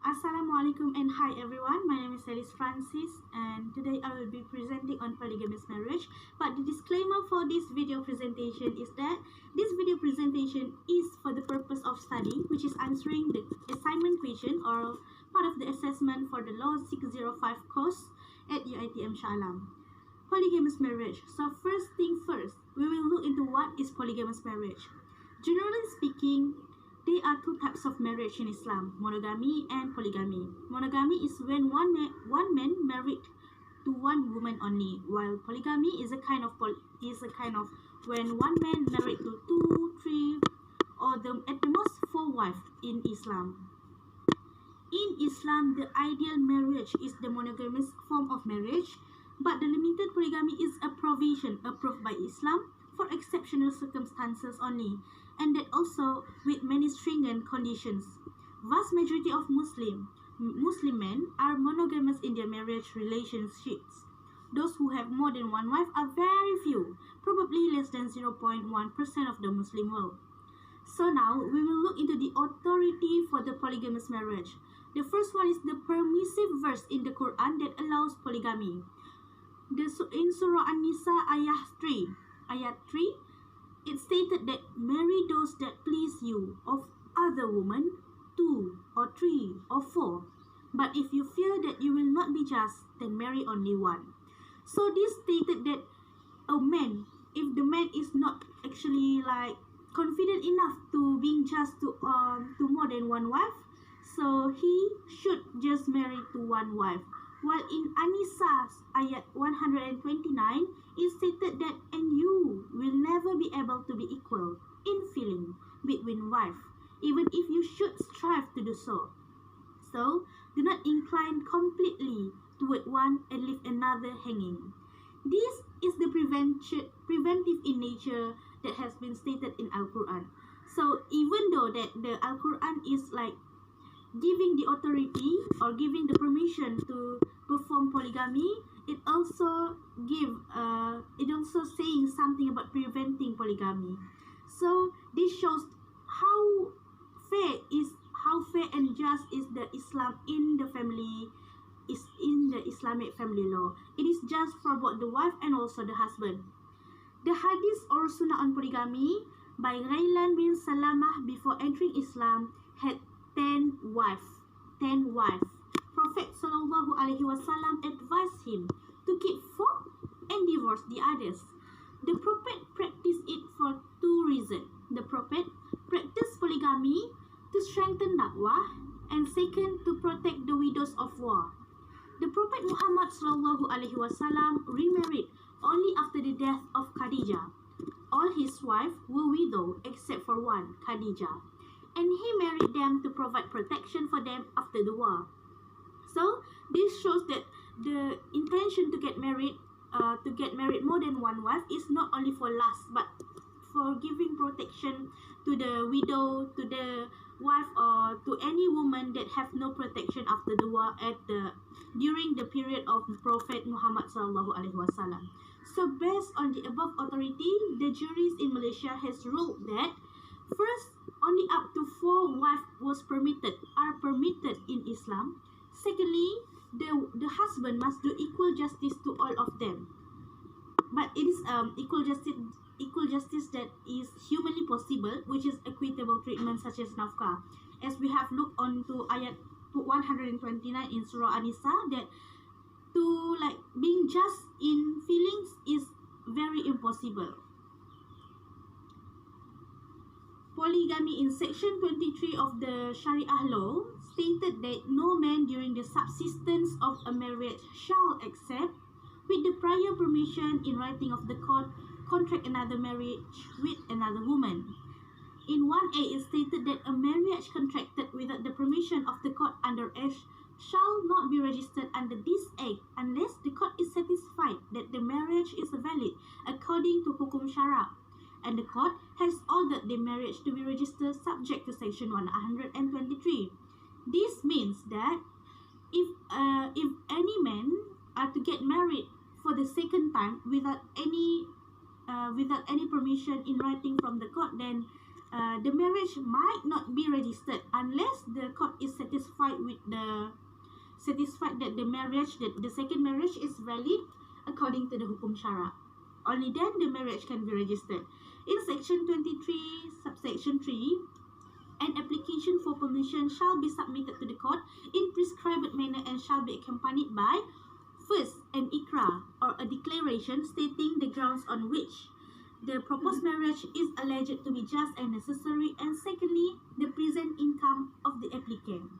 Assalamualaikum and hi everyone, my name is Alice Francis and today I will be presenting on polygamous marriage. But the disclaimer for this video presentation is that this video presentation is for the purpose of study, which is answering the assignment question or part of the assessment for the LAW605 course at UiTM Shah Alam. Polygamous marriage. So first thing first, we will look into what is polygamous marriage. Generally speaking, there are two types of marriage in Islam, monogamy and polygamy. Monogamy is when one man married to one woman only, while polygamy is a kind of when one man married to two, three, or at the most four wives in Islam. In Islam, the ideal marriage is the monogamous form of marriage, but the limited polygamy is a provision approved by Islam for exceptional circumstances only, and that also with many stringent conditions. Vast majority of Muslim men are monogamous in their marriage relationships. Those who have more than one wife are very few, probably less than 0.1% of the Muslim world. So now we will look into the authority for the polygamous marriage. The first one is the permissive verse in the Quran that allows polygamy. In Surah An-Nisa ayat 3, it stated that marry those that please you of other women, 2 or 3 or 4. But if you fear that you will not be just, then marry only one. So this stated that a man, if the man is not actually confident enough to being just to more than one wife, so he should just marry to one wife. While in An-Nisa ayat 129, it stated that and you will never be able to be equal in feeling between wife, even if you should strive to do so. So do not incline completely toward one and leave another hanging. This is the preventive in nature that has been stated in Al-Quran. So even though that the Al-Quran is giving the authority or giving the permission to perform polygamy, it also saying something about preventing polygamy. So this shows how fair and just is the Islam in the family, is in the Islamic family law. It is just for both the wife and also the husband. The hadith or sunnah on polygamy by Ghailan bin Salamah before entering Islam had 10 wives. Prophet Sallallahu Alaihi Wasallam advised him to keep 4 and divorce the others. The Prophet practiced it for 2 reasons. The Prophet practiced polygamy to strengthen da'wah, and second, to protect the widows of war. The Prophet Muhammad Sallallahu Alaihi Wasallam remarried only after the death of Khadijah. All his wives were widowed except for one, Khadijah, and he married them to provide protection for them after the war. So this shows that the intention to get married more than one wife is not only for lust, but for giving protection to the widow, to the wife, or to any woman that have no protection after the war during the period of Prophet Muhammad Sallallahu Alaihi Wasallam. So based on the above authority, the juries in Malaysia has ruled that first, only up to 4 wives are permitted in Islam. Secondly, the husband must do equal justice to all of them. But it is equal justice that is humanly possible, which is equitable treatment such as nafkah. As we have looked on to ayat 129 in Surah An-Nisa, that to being just in feelings is very impossible. Polygamy in section 23 of the Sharia law stated that no man during the subsistence of a marriage shall accept, with the prior permission in writing of the court, contract another marriage with another woman. In 1A, it stated that a marriage contracted without the permission of the court under age shall not be registered under this act unless the court is satisfied that the marriage is valid according to Hukum Syara, and the court has ordered the marriage to be registered subject to section 123. This means that if any men are to get married for the second time without any permission in writing from the court, then the marriage might not be registered unless the court is satisfied that the second marriage is valid according to the hukum syara. Only then the marriage can be registered. In section 23 subsection 3, an application for permission shall be submitted to the court in prescribed manner and shall be accompanied by, first, an ikrar or a declaration stating the grounds on which the proposed marriage is alleged to be just and necessary, and secondly, the present income of the applicant.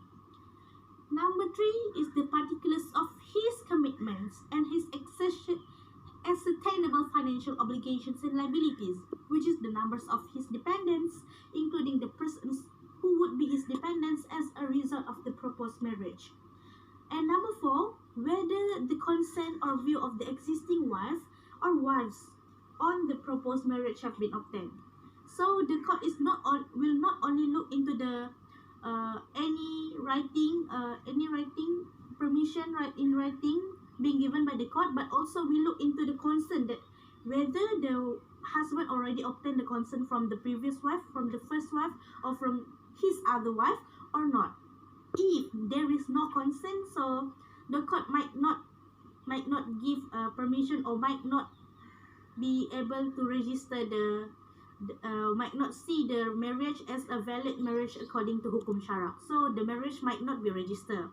Number 3 is the particulars of his commitments and his ascertainable financial obligations and liabilities, which is the numbers of his dependents, including the persons who would be his dependents as a result of the proposed marriage. And number 4, whether the consent or view of the existing wife or wives on the proposed marriage have been obtained. So the court will not only look into the any writing permission in writing being given by the court, but also we look into the consent, that whether the husband already obtained the consent from the previous wife, from the first wife, or from his other wife or not. If there is no consent, so the court might not give permission, or might not be able to register might not see the marriage as a valid marriage according to hukum syara. So the marriage might not be registered.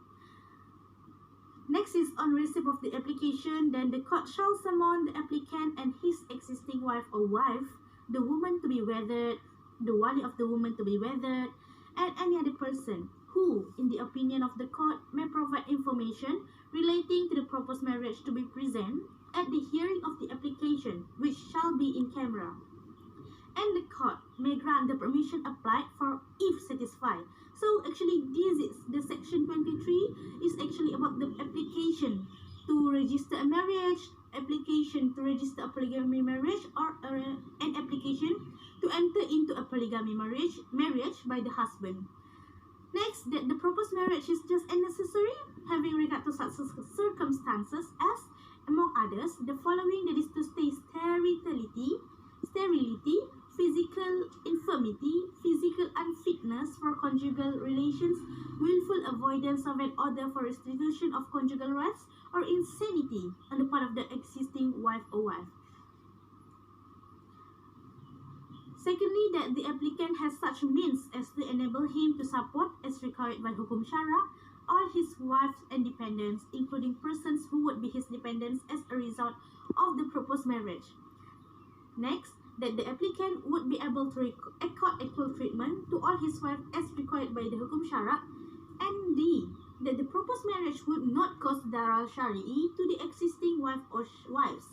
Next is on receipt of the application, then the court shall summon the applicant and his existing wife or wife, the woman to be wedded, the wali of the woman to be wedded, and any other person who, in the opinion of the court, may provide information relating to the proposed marriage to be present at the hearing of the application, which shall be in camera. And the court may grant the permission applied for if satisfied. So actually this is the section 23 is actually about the application to register a marriage, application to register a polygamy marriage, or an application to enter into a polygamy marriage by the husband. Next, that the proposed marriage is just unnecessary, having regard to such circumstances as, among others, the following, that is to stay sterility, physical infirmity, physical unfitness for conjugal relations, willful avoidance of an order for restitution of conjugal rights, or insanity on the part of the existing wife or wife. Secondly, that the applicant has such means as to enable him to support, as required by hukum syara, all his wife's and dependents, including persons who would be his dependents as a result of the proposed marriage. Next, that the applicant would be able to accord equal treatment to all his wives as required by the hukum syara, and D, that the proposed marriage would not cause darar syar'i to the existing wife or wives.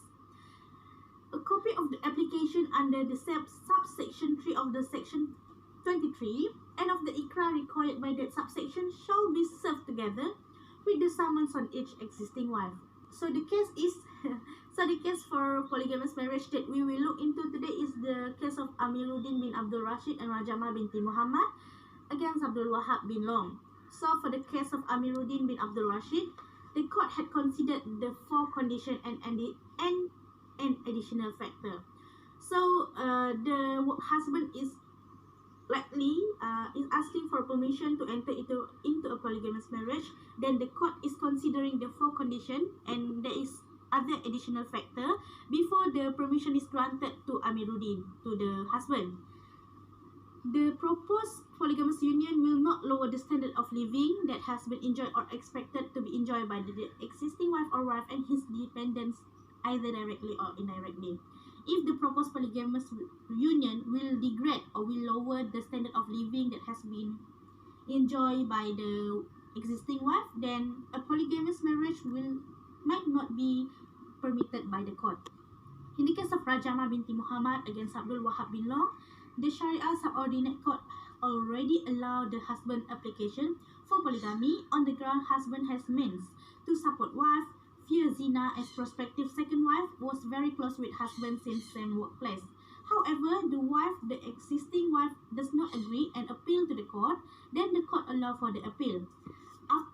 A copy of the application under the subsection 3 of the section 23 and of the ikrar required by that subsection shall be served together with the summons on each existing wife. So the case for polygamous marriage that we will look into today is the case of Amiruddin bin Abdul Rashid and Rajamah binti Muhammad against Abdul Wahab bin Long. So for the case of Amiruddin bin Abdul Rashid, the court had considered the 4 conditions and an additional factor. So the husband is likely is asking for permission to enter into a polygamous marriage. Then the court is considering the 4 conditions, and there is other additional factor before the permission is granted to Amiruddin, to the husband. The proposed polygamous union will not lower the standard of living that has been enjoyed or expected to be enjoyed by the existing wife or wife and his dependents, either directly or indirectly. If the proposed polygamous union will degrade or will lower the standard of living that has been enjoyed by the existing wife, then a polygamous marriage might not be permitted by the court. In the case of Rajamah binti Muhammad against Abdul Wahab bin Long, the Sharia subordinate court already allowed the husband application for polygamy on the ground husband has means to support wife, fear zina as prospective second wife, was very close with husband since same workplace. However, the existing wife does not agree and appeal to the court, then the court allow for the appeal.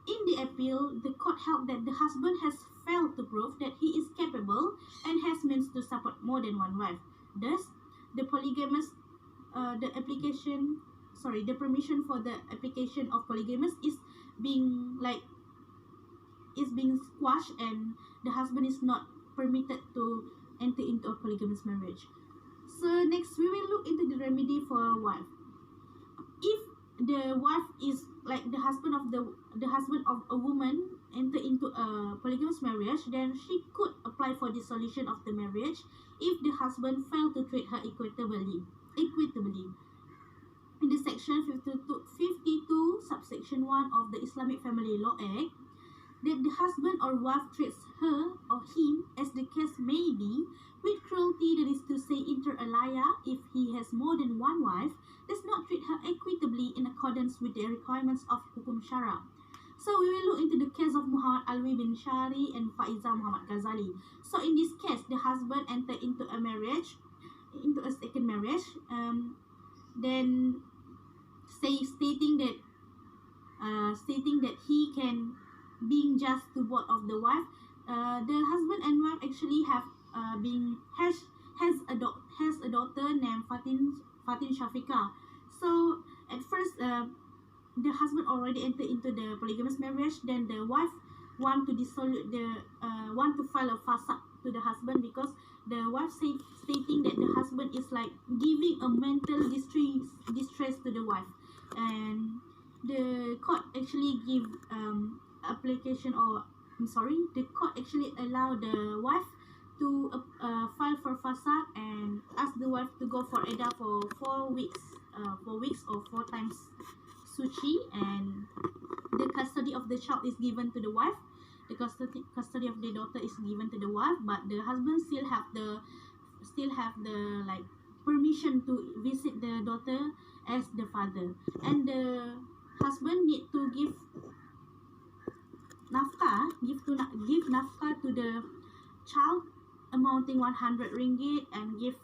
In the appeal, the court held that the husband has failed to prove that he is capable and has means to support more than one wife. Thus, the polygamous the permission for the application of polygamous is being squashed, and the husband is not permitted to enter into a polygamous marriage. So next we will look into the remedy for a wife. If the wife is like the husband of a woman enter into a polygamous marriage, then she could apply for dissolution of the marriage if the husband failed to treat her equitably. In the section 52 subsection 1 of the Islamic Family Law Act, that the husband or wife treats her or him, as the case may be, with cruelty, that is to say inter alia, if he has more than one wife, does not treat her equitably in accordance with the requirements of Hukum Syara. So we will look into the case of Muhammad Alwi bin Shari and Faiza Muhammad Ghazali. So in this case, the husband entered into a second marriage, then stating that he can being just to both of the wife. The husband and wife actually has a daughter named Fatin Shafika. So at first, the husband already entered into the polygamous marriage. Then the wife want to file a fasaq to the husband, because the wife stating that the husband is like giving a mental distress to the wife, and the court actually give the court actually allow the wife to file for fasaq and ask the wife to go for iddah for 4 weeks or 4 times suci, and the custody of the child is given to the wife. The custody of the daughter is given to the wife, but the husband still have the like permission to visit the daughter as the father, and the husband need to give nafkah to the child amounting 100 ringgit, and give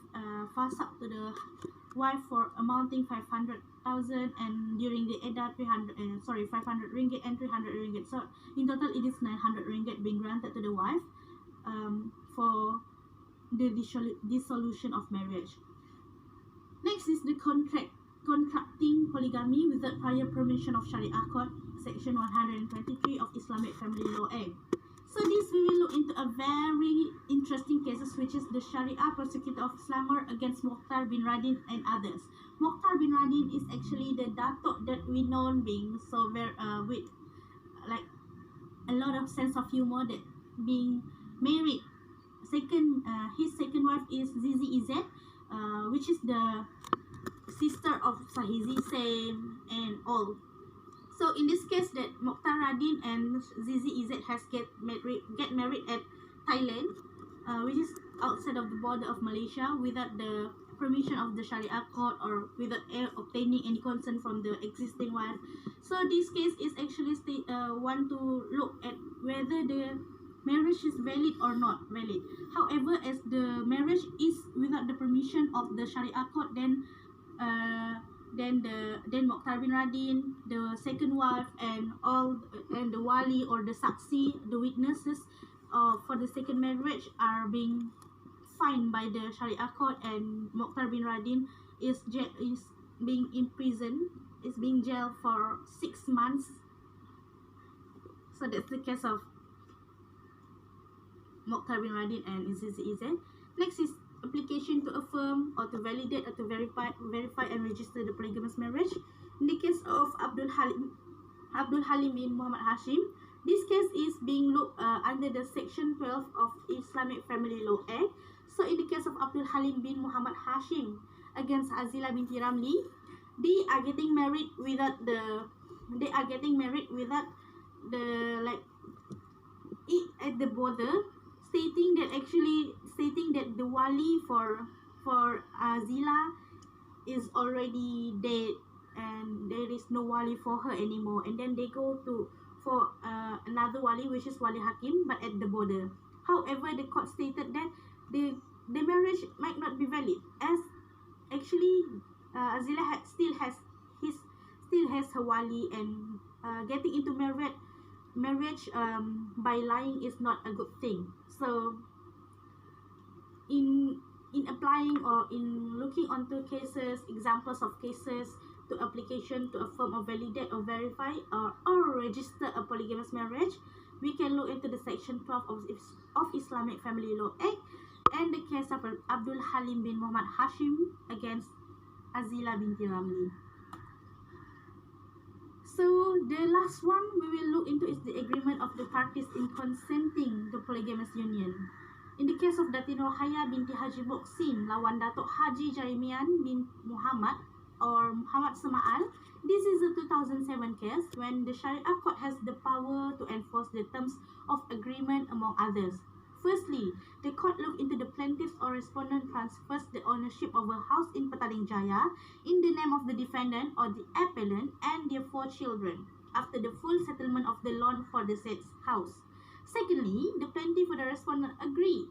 fasaq to the wife for amounting 500,000, and during the iddah 500 ringgit and 300 ringgit. So in total it is 900 ringgit being granted to the wife for the dissolution of marriage. Next is the contracting polygamy without prior permission of Sharia Court, section 123 of Islamic Family Law Act. So this we will look into a very interesting cases, which is the Sharia prosecutor of Selangor against Mokhtar bin Radin and others. Mokhtar bin Radin is actually the datuk that we know being so very with like a lot of sense of humor, that being married. His second wife is Zizi Izzet, which is the sister of Sahizi Sen and all. So in this case, that Mokhtar Radin and Zizi Izzet has get married at Thailand, which is outside of the border of Malaysia, without the permission of the Sharia court or without obtaining any consent from the existing wife. So this case is actually want to look at whether the marriage is valid or not valid. However, as the marriage is without the permission of the Sharia court, then Mokhtar bin Radin, the second wife, and the wali or the saksi, the witnesses for the second marriage are being fined by the Sharia court, and Mokhtar bin Radin is being imprisoned, is being jailed for 6 months. So that's the case of Mokhtar bin Radin and Zizi Izzet. Next is application to affirm or to validate or to verify and register the polygamous marriage. In the case of Abdul Halim bin Muhammad Hashim, this case is being looked under the section 12 of Islamic Family Law Act. So in the case of Abdul Halim bin Muhammad Hashim against Azila binti Ramli, they are getting married without the at the border, stating that the wali for Azila is already dead and there is no wali for her anymore, and then they go for another wali, which is Wali Hakim, but at the border. However, the court stated that the marriage might not be valid, as actually Azila still has her wali, and getting into marriage by lying is not a good thing. So in in applying or in looking onto cases, examples of cases to application to affirm or validate or verify or register a polygamous marriage, we can look into the section 12 of Islamic Family Law Act and the case of Abdul Halim bin Muhammad Hashim against Azila binti Ramli. So the last one we will look into is the agreement of the parties in consenting to polygamous union. In the case of Datin Rohaya binti Haji Boksin lawan Datuk Haji Jaimian bin Muhammad or Muhammad Semaal, this is a 2007 case when the Sharia court has the power to enforce the terms of agreement among others. Firstly, the court looked into the plaintiff or respondent transfers the ownership of a house in Petaling Jaya in the name of the defendant or the appellant and their 4 children after the full settlement of the loan for the said house. Secondly, the plaintiff or the respondent agree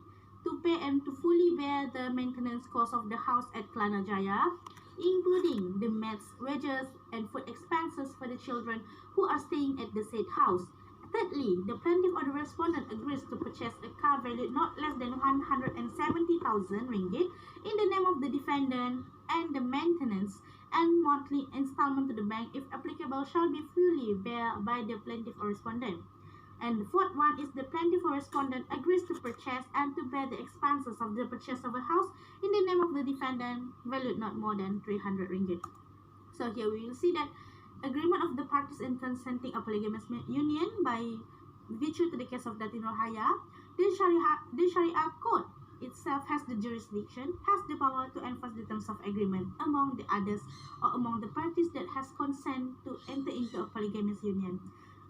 to pay and to fully bear the maintenance cost of the house at Kelana Jaya, including the maid's wages and food expenses for the children who are staying at the said house. Thirdly, the plaintiff or the respondent agrees to purchase a car valued not less than 170,000 ringgit in the name of the defendant, and the maintenance and monthly installment to the bank, if applicable, shall be fully bear by the plaintiff or respondent. And the fourth one is the plaintiff or respondent agrees to purchase and to bear the expenses of the purchase of a house in the name of the defendant, valued not more than 300 ringgit. So here we will see that agreement of the parties in consenting a polygamous union by virtue to the case of Datin Rohaya, the Sharia code itself has the jurisdiction, has the power to enforce the terms of agreement among the others or among the parties that has consent to enter into a polygamous union.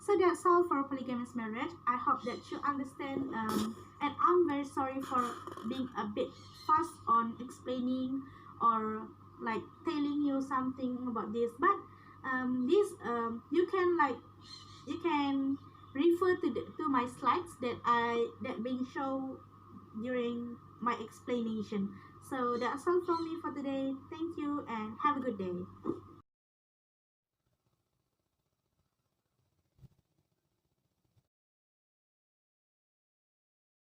So that's all for polygamous marriage. I hope that you understand, and I'm very sorry for being a bit fast on explaining or like telling you something about this, but you can refer to my slides that being shown during my explanation. So that's all from me for today. Thank you and have a good day.